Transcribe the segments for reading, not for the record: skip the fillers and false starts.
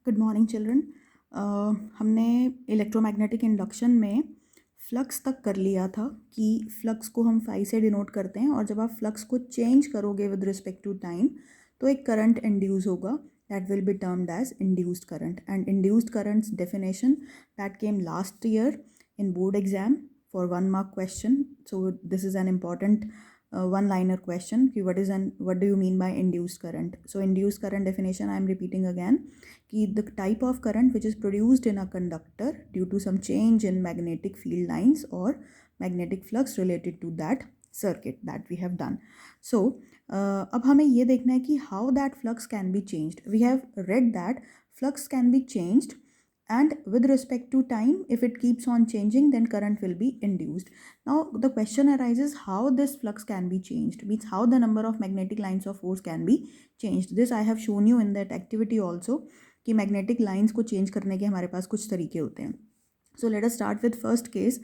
Good morning children. हमने electromagnetic induction में flux तक कर लिया था कि फ्लक्स को हम फाई से डिनोट करते हैं और जब आप फ्लक्स को चेंज करोगे विद रिस्पेक्ट टू टाइम तो एक करंट इंड्यूस होगा that will be termed as induced current and induced currents definition that came last year in board exam for 1 mark question. So this is an important one liner question. What do you mean by induced current? So induced current definition I am repeating again. The type of current which is produced in a conductor due to some change in magnetic field lines or magnetic flux related to that circuit that we have done. So अब हमें ये देखना है कि how that flux can be changed. We have read that flux can be changed and with respect to time, if it keeps on changing, then current will be induced. Now the question arises how this flux can be changed, means how the number of magnetic lines of force can be changed. This I have shown you in that activity also कि magnetic lines को change करने के हमारे पास कुछ तरीके होते हैं. So let us start with first case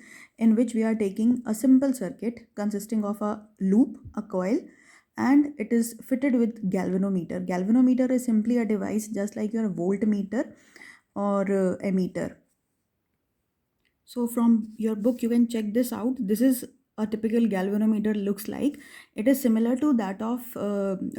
in which we are taking a simple circuit consisting of a loop, a coil, and it is fitted with galvanometer. Galvanometer is simply a device just like your voltmeter or ammeter. So from your book you can check this out. This is a typical galvanometer looks like. It is similar to that of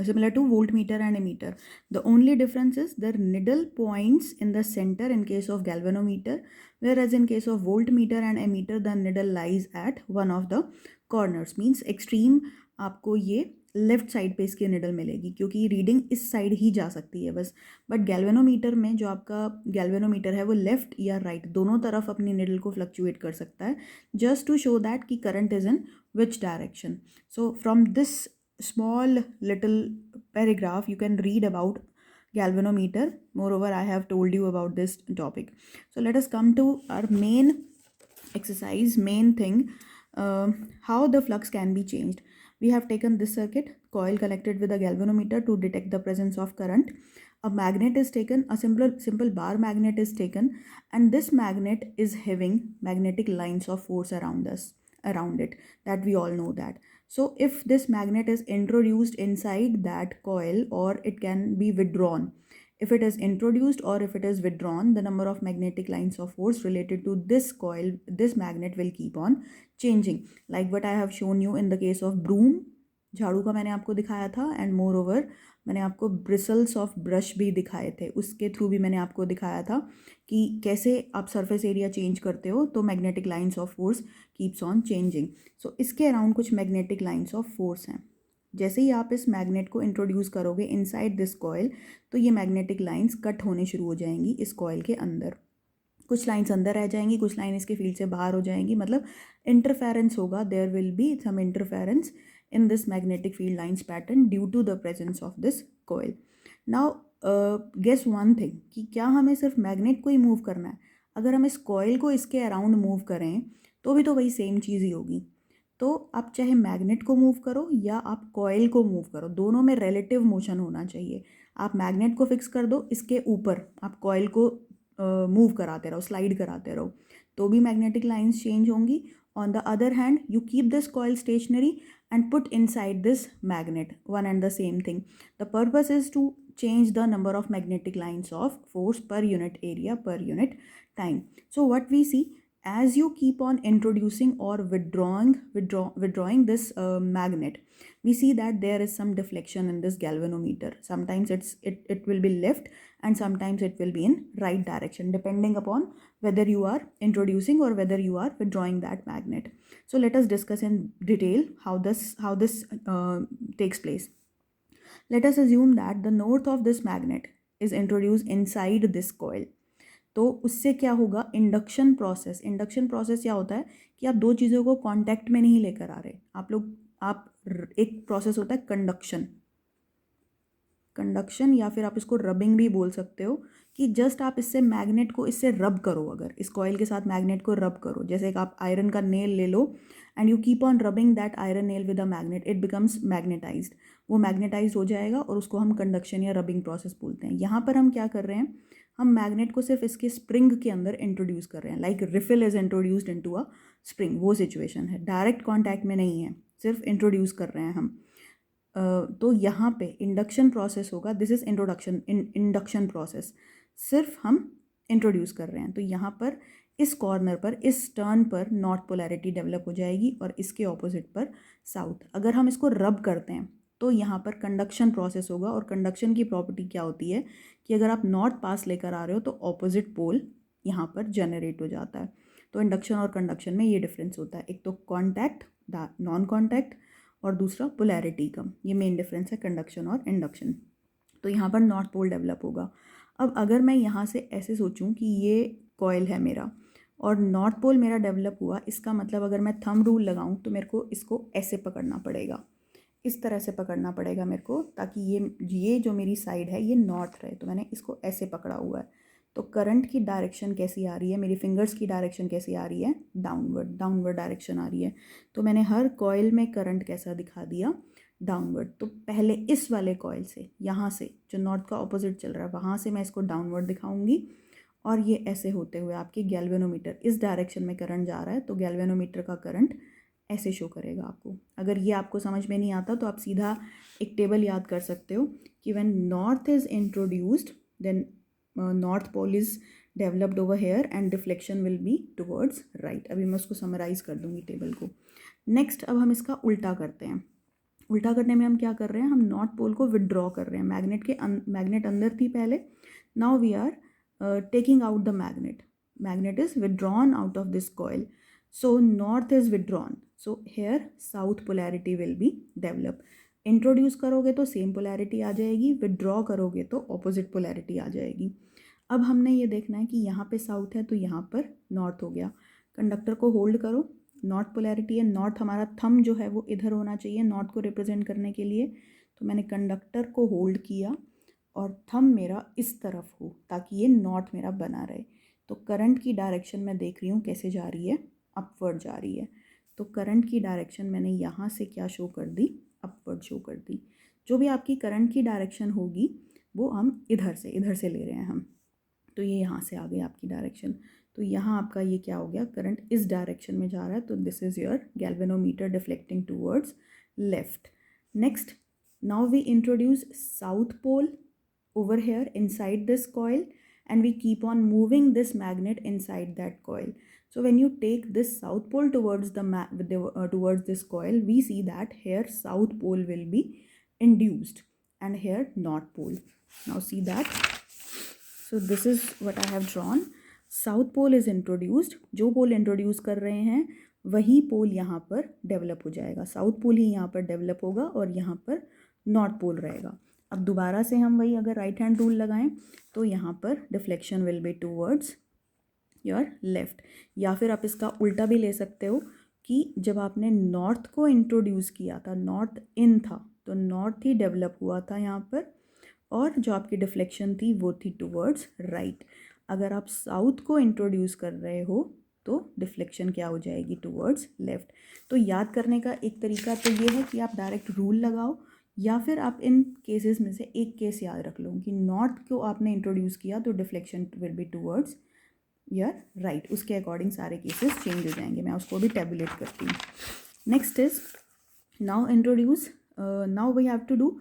similar to voltmeter and ammeter. The only difference is the needle points in the center in case of galvanometer, whereas in case of voltmeter and ammeter the needle lies at one of the corners. Means extreme आपको ये left side पे इसकी needle मिलेगी क्योंकि reading इस side ही जा सकती है बस. बट गैल्वेनोमीटर में जो आपका गैल्वेनोमीटर है वो लेफ्ट या राइट दोनों तरफ अपनी निडल को फ्लक्चुएट कर सकता है जस्ट टू शो दैट कि current is in which direction. So from this small little paragraph you can read about galvanometer. Moreover, I have told you about this topic. So let us come to our main exercise, main thing, how the flux can be changed. We have taken this circuit, coil connected with a galvanometer to detect the presence of current. A magnet is taken, a simple bar magnet is taken, and this magnet is having magnetic lines of force around it, that we all know that. So if this magnet is introduced inside that coil or it can be withdrawn, if it is introduced or if it is withdrawn, the number of magnetic lines of force related to this coil, this magnet will keep on changing. Like what I have shown you in the case of broom, झाड़ू का मैंने आपको दिखाया था, and more over मैंने आपको bristles of brush भी दिखाए थे. उसके थ्रू भी मैंने आपको दिखाया था कि कैसे आप सरफेस एरिया चेंज करते हो तो magnetic lines of force keeps on changing. So इसके अराउंड कुछ मैग्नेटिक लाइंस ऑफ फोर्स हैं. जैसे ही आप इस मैग्नेट को इंट्रोड्यूस करोगे इनसाइड दिस कॉयल तो ये मैग्नेटिक लाइंस कट होने शुरू हो जाएंगी इस कॉयल के अंदर. कुछ लाइंस अंदर रह जाएंगी, कुछ लाइन इसके फील्ड से बाहर हो जाएंगी. मतलब इंटरफेरेंस होगा, there will be some interference in this magnetic field lines pattern due to the presence of this coil. Now guess one thing कि क्या हमें सिर्फ मैग्नेट को ही मूव करना है? अगर हम इस कॉयल को इसके अराउंड मूव करें तो भी तो वही सेम चीज़ ही होगी. तो आप चाहे मैग्नेट को मूव करो या आप कॉयल को मूव करो, दोनों में रिलेटिव मोशन होना चाहिए. आप मैग्नेट को फिक्स कर दो इसके ऊपर, आप कॉयल को मूव कराते रहो, स्लाइड कराते रहो, तो भी मैग्नेटिक लाइंस चेंज होंगी. On the other hand, you keep this coil stationary and put inside this magnet, one and the same thing. The purpose is to change the number of magnetic lines of force per unit area per unit time. So what we see, as you keep on introducing or withdrawing this magnet, we see that there is some deflection in this galvanometer. Sometimes it will be left and sometimes it will be in right direction depending upon whether you are introducing or whether you are withdrawing that magnet. So let us discuss in detail how this takes place. Let us assume that the north of this magnet is introduced inside this coil. तो उससे क्या होगा, induction process क्या होता है कि आप दो चीज़ों को कांटेक्ट में नहीं लेकर आ रहे. आप एक प्रोसेस होता है कंडक्शन या फिर आप इसको रबिंग भी बोल सकते हो कि जस्ट आप इससे मैग्नेट को इससे रब करो. अगर इस कॉइल के साथ मैग्नेट को रब करो, जैसे एक आप आयरन का नेल ले लो and you keep on rubbing that iron nail with a magnet, it becomes magnetized. वो मैग्नेटाइज हो जाएगा और उसको हम कंडक्शन या रबिंग प्रोसेस बोलते हैं. यहाँ पर हम क्या कर रहे हैं, हम मैग्नेट को सिर्फ इसके स्प्रिंग के अंदर इंट्रोड्यूस कर रहे हैं. Like refill is introduced into a spring, वो सिचुएशन है. डायरेक्ट कॉन्टैक्ट में नहीं है, सिर्फ इंट्रोड्यूस कर रहे हैं हम. तो यहाँ पे इंडक्शन प्रोसेस होगा. This is introduction induction process. सिर्फ हम इंट्रोड्यूस कर रहे हैं। तो यहाँ पर इस कॉर्नर पर, इस टर्न पर नॉर्थ पोलैरिटी डेवलप हो जाएगी और इसके ऑपोजिट पर साउथ। अगर हम इसको रब करते हैं तो यहाँ पर कंडक्शन प्रोसेस होगा, और कंडक्शन की प्रॉपर्टी क्या होती है कि अगर आप नॉर्थ पास लेकर आ रहे हो तो ऑपोजिट पोल यहाँ पर जनरेट हो जाता है। तो इंडक्शन और कंडक्शन में ये डिफरेंस होता है, एक तो कॉन्टैक्ट, नॉन कॉन्टैक्ट, और दूसरा पोलैरिटी का। ये मेन डिफरेंस है कंडक्शन और इंडक्शन। तो यहाँ पर नॉर्थ पोल डेवलप होगा। अब अगर मैं यहाँ से ऐसे सोचूं कि ये कॉइल है मेरा और नॉर्थ पोल मेरा डेवलप हुआ, इसका मतलब अगर मैं थंब रूल लगाऊं तो मेरे को इसको ऐसे पकड़ना पड़ेगा, इस तरह से पकड़ना पड़ेगा मेरे को, ताकि ये जो मेरी साइड है ये नॉर्थ रहे। तो मैंने इसको ऐसे पकड़ा हुआ है। तो करंट की डायरेक्शन कैसी आ रही है, मेरी फिंगर्स की डायरेक्शन कैसी आ रही है, डाउनवर्ड, डाउनवर्ड डायरेक्शन आ रही है। तो मैंने हर कॉइल में करंट कैसा दिखा दिया, डाउनवर्ड। तो पहले इस वाले कॉइल से, यहाँ से जो नॉर्थ का ऑपोजिट चल रहा है वहाँ से मैं इसको डाउनवर्ड दिखाऊंगी, और ये ऐसे होते हुए आपके गैल्वेनोमीटर, इस डायरेक्शन में करंट जा रहा है तो गैल्वेनोमीटर का करंट ऐसे शो करेगा आपको। अगर ये आपको समझ में नहीं आता तो आप सीधा एक टेबल याद कर सकते हो कि when north is introduced then north pole is developed over here and deflection will be towards right. अभी मैं उसको समराइज़ कर दूंगी टेबल को। नेक्स्ट अब हम इसका उल्टा करते हैं। उल्टा करने में हम क्या कर रहे हैं, हम नॉर्थ पोल को विदड्रॉ कर रहे हैं। मैग्नेट अंदर थी पहले, now we are taking out the magnet. Magnet is withdrawn out of this coil. So north is withdrawn. So here south polarity will be developed. Introduce करोगे तो सेम पोलैरिटी आ जाएगी, विदड्रॉ करोगे तो ऑपोजिट पोलैरिटी आ जाएगी। अब हमने ये देखना है कि यहाँ पे साउथ है तो यहाँ पर नॉर्थ हो गया। कंडक्टर को होल्ड करो, नॉर्थ पोलैरिटी है, नॉर्थ हमारा थंब जो है वो इधर होना चाहिए नॉर्थ को रिप्रेजेंट करने के लिए। तो मैंने कंडक्टर को होल्ड किया और थंब मेरा इस तरफ हो ताकि ये नॉर्थ मेरा बना रहे। तो करंट की डायरेक्शन मैं देख रही हूँ कैसे जा रही है, अपवर्ड जा रही है। तो करंट की डायरेक्शन मैंने यहाँ से क्या शो कर दी, अपवर्ड शो कर दी। जो भी आपकी करंट की डायरेक्शन होगी वो हम इधर से ले रहे हैं हम। तो ये यहाँ से आ गई आपकी डायरेक्शन। तो यहाँ आपका ये क्या हो गया, करंट इस डायरेक्शन में जा रहा है। तो this is your galvanometer deflecting towards left. Next, now we introduce south pole over here inside this coil, and we keep on moving this magnet inside that coil. So when you take this south pole towards towards this coil, we see that here south pole will be induced and here north pole. Now see that. So this is what I have drawn. South pole is introduced. जो pole introduce कर रहे हैं वही pole यहाँ पर develop हो जाएगा। South pole ही यहाँ पर develop होगा और यहाँ पर north pole रहेगा। अब दोबारा से हम वही अगर राइट हैंड रूल लगाएं तो यहाँ पर deflection will be towards your left. या फिर आप इसका उल्टा भी ले सकते हो कि जब आपने नॉर्थ को इंट्रोड्यूस किया था, नॉर्थ इन था, तो नॉर्थ ही डेवलप हुआ था यहाँ पर, और जो आपकी डिफ्लेक्शन थी वो थी टूवर्ड्स राइट। अगर आप साउथ को इंट्रोड्यूस कर रहे हो तो डिफ्लेक्शन क्या हो जाएगी, टूवर्ड्स लेफ्ट। तो याद करने का एक तरीका तो ये है कि आप डायरेक्ट रूल लगाओ, या फिर आप इन केसेस में से एक केस याद रख लो कि नॉर्थ को आपने इंट्रोड्यूस किया तो deflection will be towards your right. उसके अकॉर्डिंग सारे केसेस चेंज हो जाएंगे। मैं उसको भी टेबुलेट करती हूँ। Next is now introduce, now we have to do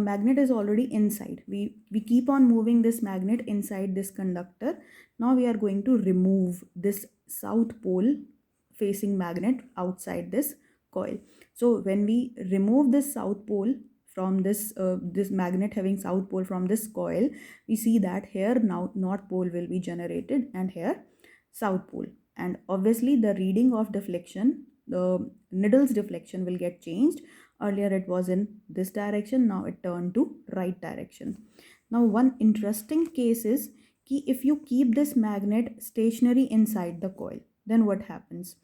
magnet is already inside. We keep on moving this magnet inside this conductor. Now we are going to remove this south pole facing magnet outside this coil. So when we remove this south pole from this magnet having south pole from this coil, we see that here now north pole will be generated and here south pole, and obviously the reading of deflection, the needle's deflection will get changed. Earlier it was in this direction, now it turned to right direction. Now one interesting case is कि if you keep this magnet stationary inside the coil, then what happens?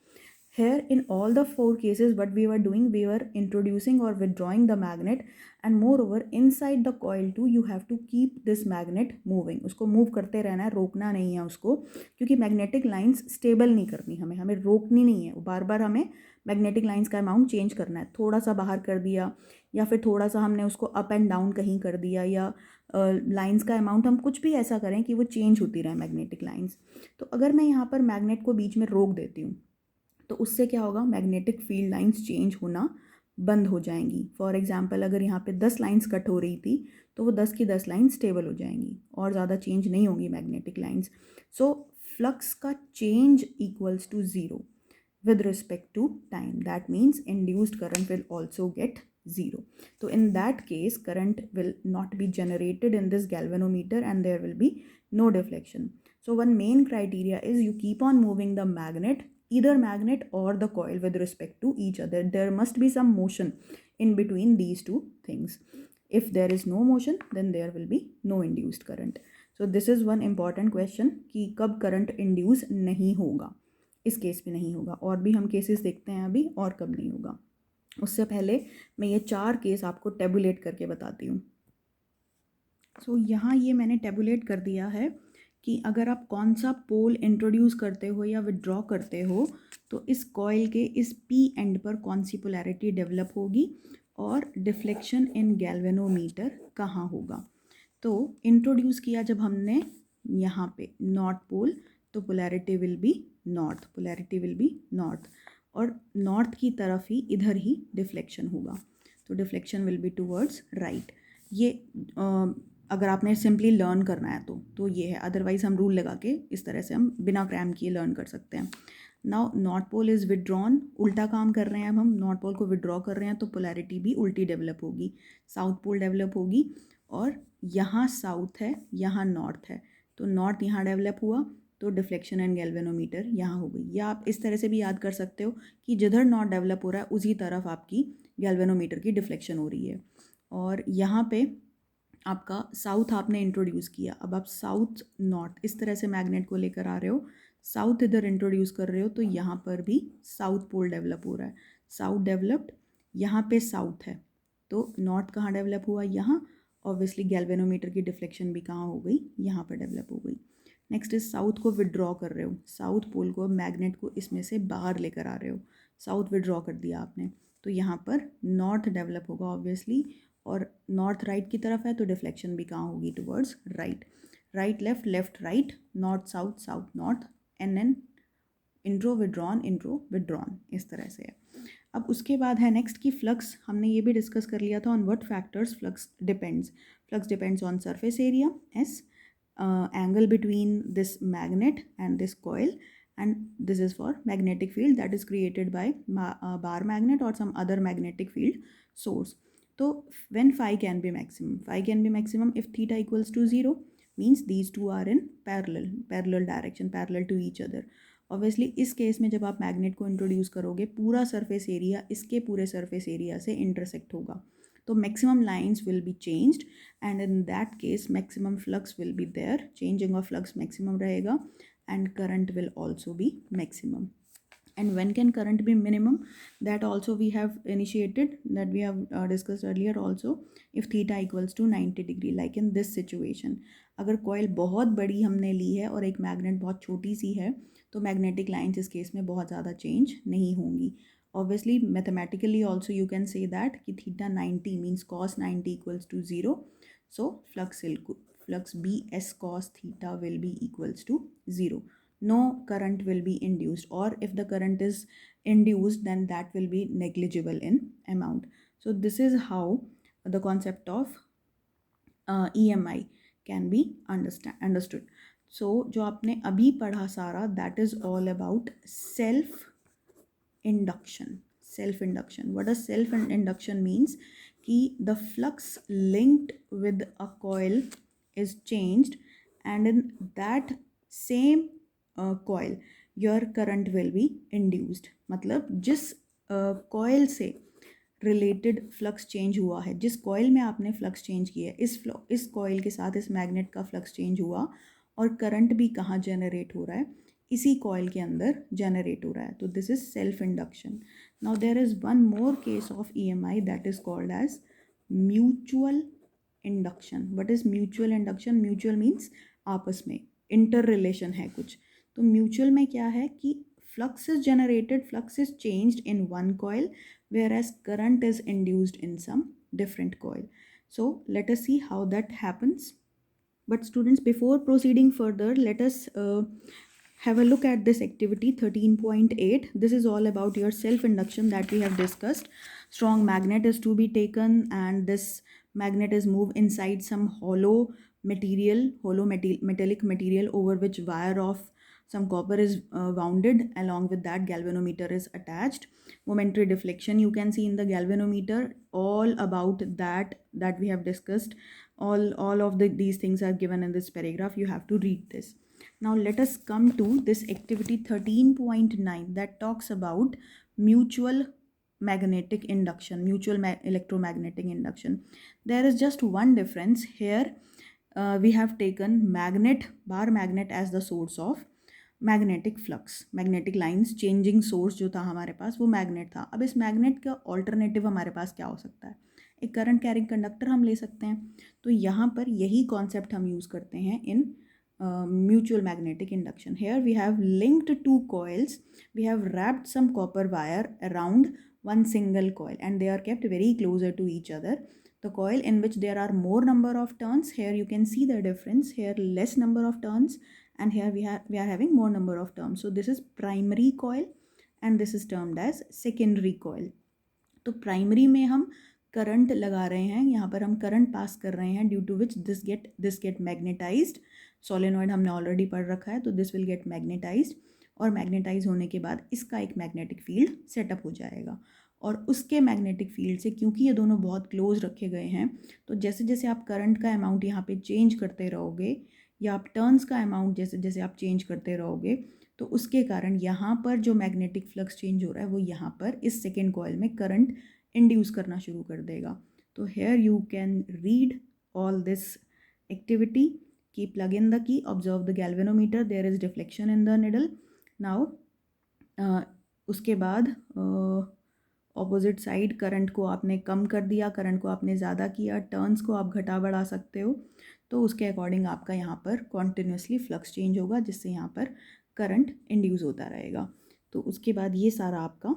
Here in all the four cases what we were doing, we were introducing or withdrawing the magnet, and moreover inside the coil too you have to keep this magnet moving. उसको move करते रहना है, रोकना नहीं है उसको, क्योंकि magnetic lines stable नहीं करनी, हमें रोकनी नहीं है। बार बार हमें मैग्नेटिक लाइंस का अमाउंट चेंज करना है। थोड़ा सा बाहर कर दिया या फिर थोड़ा सा हमने उसको अप एंड डाउन कहीं कर दिया, या लाइंस का अमाउंट हम कुछ भी ऐसा करें कि वो चेंज होती रहे मैग्नेटिक लाइंस। तो अगर मैं यहाँ पर मैग्नेट को बीच में रोक देती हूँ तो उससे क्या होगा, मैग्नेटिक फील्ड लाइंस चेंज होना बंद हो जाएंगी। फॉर एग्जांपल अगर यहाँ पे 10 लाइंस कट हो रही थी तो वो 10 की 10 लाइंस स्टेबल हो जाएंगी और ज़्यादा चेंज नहीं होगी मैग्नेटिक लाइंस। सो फ्लक्स का change equals to zero with respect to time. That means induced current will also get zero. So in that case, current will not be generated in this galvanometer and there will be no deflection. So one main criteria is you keep on moving the magnet, either magnet or the coil, with respect to each other. There must be some motion in between these two things. If there is no motion, then there will be no induced current. So this is one important question कि कब current induce नहीं होगा। इस case में नहीं होगा, और भी हम केसेस देखते हैं अभी और कब नहीं होगा। उससे पहले मैं ये 4 केस आपको टेबुलेट करके बताती हूँ। सो यहाँ ये मैंने टेबुलेट कर दिया है कि अगर आप कौन सा पोल इंट्रोड्यूस करते हो या विड्रॉ करते हो तो इस कॉइल के इस पी एंड पर कौन सी पोलैरिटी डेवलप होगी और डिफ्लेक्शन इन गैल्वेनोमीटर कहाँ होगा। तो इंट्रोड्यूस किया जब हमने यहाँ पे नॉर्थ पोल तो polarity will be north, polarity will be north, और नॉर्थ की तरफ ही इधर ही डिफ्लेक्शन होगा तो deflection will be towards right. ये अगर आपने सिंपली लर्न करना है तो ये है, अदरवाइज़ हम रूल लगा के इस तरह से हम बिना क्रैम किए लर्न कर सकते हैं। Now north pole is withdrawn, उल्टा काम कर रहे हैं, अब हम नॉर्थ पोल को विड्रॉ कर रहे हैं तो पोलैरिटी भी उल्टी डेवलप होगी, साउथ पोल डेवलप होगी, और यहाँ साउथ है यहाँ नॉर्थ है तो नॉर्थ यहाँ डेवलप हुआ तो डिफ्लेक्शन एंड गैल्वेनोमीटर यहाँ हो गई। या आप इस तरह से भी याद कर सकते हो कि जिधर नॉर्थ डेवलप हो रहा है उसी तरफ आपकी गैल्वेनोमीटर की डिफ्लेक्शन हो रही है। और यहाँ पे आपका साउथ आपने इंट्रोड्यूस किया, अब आप साउथ नॉर्थ इस तरह से मैग्नेट को लेकर आ रहे हो, साउथ इधर इंट्रोड्यूस कर रहे हो तो यहाँ पर भी साउथ पोल डेवलप हो रहा है, साउथ डेवलप्ड, यहाँ पे साउथ है तो नॉर्थ कहाँ डेवलप हुआ यहाँ, ऑब्वियसली गैल्वेनोमीटर की डिफ्लेक्शन भी कहाँ हो गई, यहाँ पर डेवलप हो गई। नेक्स्ट इज साउथ को विड्रॉ कर रहे हो, साउथ पोल को मैग्नेट को इसमें से बाहर लेकर आ रहे हो, साउथ विड्रॉ कर दिया आपने तो यहाँ पर नॉर्थ डेवलप होगा ऑब्वियसली, और नॉर्थ राइट की तरफ है तो डिफ्लेक्शन भी कहाँ होगी, towards right, right left left right, north south south north, an intro withdrawn इस तरह से है। अब उसके बाद है नेक्स्ट की फ्लक्स, हमने ये भी डिस्कस कर लिया था on what factors flux depends on surface area S, angle between this magnet and this coil, and this is for magnetic field that is created by bar magnet or some other magnetic field source. So when phi can be maximum if theta equals to 0, means these two are in parallel direction, parallel to each other. Obviously इस case में जब आप magnet को introduce करोगे पूरा surface area इसके पूरे surface area से इंटरसेक्ट होगा तो maximum lines will be changed, and in that case maximum flux will be there, changing of flux maximum रहेगा, and current will also be maximum. And when can current be minimum, that also we have initiated, that we have discussed earlier also, if theta equals to 90 degree, like in this situation अगर coil बहुत बड़ी हमने ली है और एक magnet बहुत छोटी सी है तो magnetic lines इस केस में बहुत ज़्यादा change नहीं होंगी। Obviously mathematically also you can say that कि theta 90 means cos 90 equals to 0, so flux B S cos theta will be equals to 0. No current will be induced, or if the current is induced then that will be negligible in amount. So this is how the concept of EMI can be understood. So जो आपने अभी पढ़ा सारा, that is all about self induction. What does self induction means? कि the flux linked with a coil is changed, and in that same coil your current will be induced. मतलब जिस coil से related flux change हुआ है, जिस coil में आपने flux change किया है, इस कॉइल के साथ इस मैग्नेट का फ्लक्स चेंज हुआ और करंट भी कहाँ जनरेट हो रहा है, इसी कॉइल के अंदर जनरेट हो रहा है, तो this is self induction. Now there is one more case of EMI that is called as mutual induction. What is mutual induction? Mutual means आपस में इंटर रिलेशन है कुछ, तो म्यूचुअल में क्या है कि flux is generated, flux is changed in one coil, whereas current is induced in some different coil. So let us see how that happens. But students, before proceeding further, let us Have a look at this activity 13.8. This is all about your self-induction that we have discussed. Strong magnet is to be taken and this magnet is moved inside some hollow metallic material over which wire of some copper is wounded. Along with that, galvanometer is attached. Momentary deflection you can see in the galvanometer. All about that we have discussed. All of these things are given in this paragraph. You have to read this. Now let us come to this activity 13.9 that talks about mutual magnetic induction, electromagnetic induction. There is just one difference here. We have taken bar magnet as the source of magnetic flux, magnetic lines changing source जो था हमारे पास वो magnet था. अब इस magnet का alternative हमारे पास क्या हो सकता है? एक करंट कैरिंग कंडक्टर हम ले सकते हैं. तो यहाँ पर यही कॉन्सेप्ट हम यूज़ करते हैं इन mutual magnetic induction. Here we have linked two coils. We have wrapped some copper wire around one single coil and they are kept very closer to each other. The coil in which there are more number of turns, here you can see the difference. Here less number of turns and here we are having more number of turns. So this is primary coil and this is termed as secondary coil. तो primary में हम current लगा रहे हैं, यहाँ पर हम current pass कर रहे हैं due to which this get magnetised. Solenoid हमने ऑलरेडी पढ़ रखा है, तो दिस विल गेट मैग्नेटाइज्ड और मैग्नेटाइज होने के बाद इसका एक मैग्नेटिक फील्ड सेटअप हो जाएगा. और उसके मैग्नेटिक फील्ड से, क्योंकि ये दोनों बहुत क्लोज रखे गए हैं, तो जैसे जैसे आप करंट का अमाउंट यहाँ पे चेंज करते रहोगे या आप टर्न्स का अमाउंट जैसे जैसे आप चेंज करते रहोगे, तो उसके कारण यहाँ पर जो मैग्नेटिक फ्लक्स चेंज हो रहा है वो यहाँ पर इस सेकेंड कॉइल में करंट इंड्यूस करना शुरू कर देगा. तो here you can read all this activity. Key plug in the key, observe the galvanometer, there is deflection in the needle. Now उसके बाद ऑपोजिट साइड करंट को आपने कम कर दिया, करंट को आपने ज़्यादा किया, टर्न्स को आप घटा बढ़ा सकते हो. तो उसके अकॉर्डिंग आपका यहाँ पर कॉन्टिन्यूसली फ्लक्स चेंज होगा जिससे यहाँ पर करंट इंड्यूस होता रहेगा. तो उसके बाद ये सारा आपका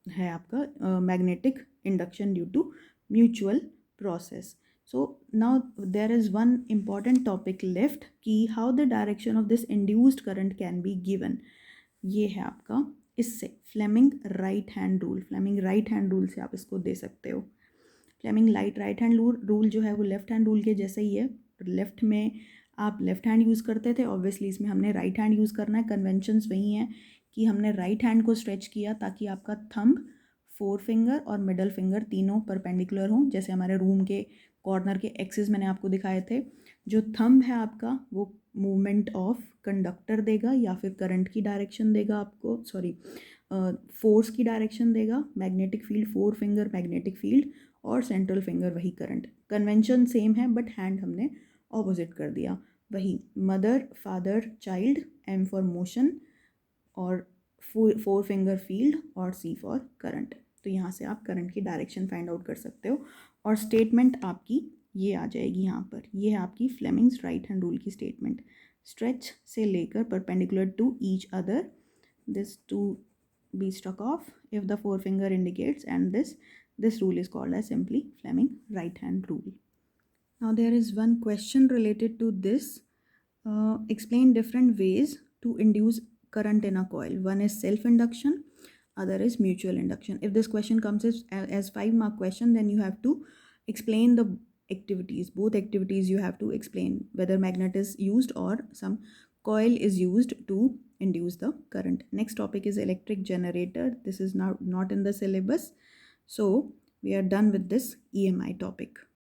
है आपका magnetic induction due to mutual process. So now there is one important topic left कि how the direction of this induced current can be given. ये है आपका इससे Fleming right hand rule. Fleming right hand rule से आप इसको दे सकते हो. फ्लेमिंग राइट हैंड रूल जो है वो लेफ्ट हैंड रूल के जैसे ही है. लेफ्ट में आप लेफ्ट हैंड यूज़ करते थे, ऑब्वियसली इसमें हमने राइट हैंड यूज़ करना है. कन्वेंशंस वही हैं कि हमने राइट हैंड को स्ट्रेच किया ताकि आपका थंब, फोर फिंगर और मिडल फिंगर तीनों परपेंडिकुलर हों, जैसे हमारे रूम के कॉर्नर के एक्सिस मैंने आपको दिखाए थे. जो थंब है आपका वो मूवमेंट ऑफ कंडक्टर देगा या फिर करंट की डायरेक्शन देगा आपको, फोर्स की डायरेक्शन देगा. Magnetic field, forefinger magnetic field और सेंट्रल फिंगर वही करंट. कन्वेंशन सेम है बट हैंड हमने ऑपोजिट कर दिया. वही mother, father, child, M for motion और फोर फिंगर फील्ड और सी फॉर करंट. तो यहाँ से आप करंट की डायरेक्शन फाइंड आउट कर सकते हो. और स्टेटमेंट आपकी ये आ जाएगी यहाँ पर. ये है आपकी फ्लेमिंग्स राइट हैंड रूल की स्टेटमेंट. स्ट्रेच से लेकर perpendicular to each other, this to be struck off if the forefinger indicates, and this rule is called as simply Fleming right hand rule. Now there is one question related to this. Explain different ways to induce current in a coil. One is self-induction, other is mutual induction. If this question comes as 5-mark question, then you have to explain the activities. Both activities you have to explain, whether magnet is used or some coil is used to induce the current. Next topic is electric generator. This is now not in the syllabus. So we are done with this EMI topic.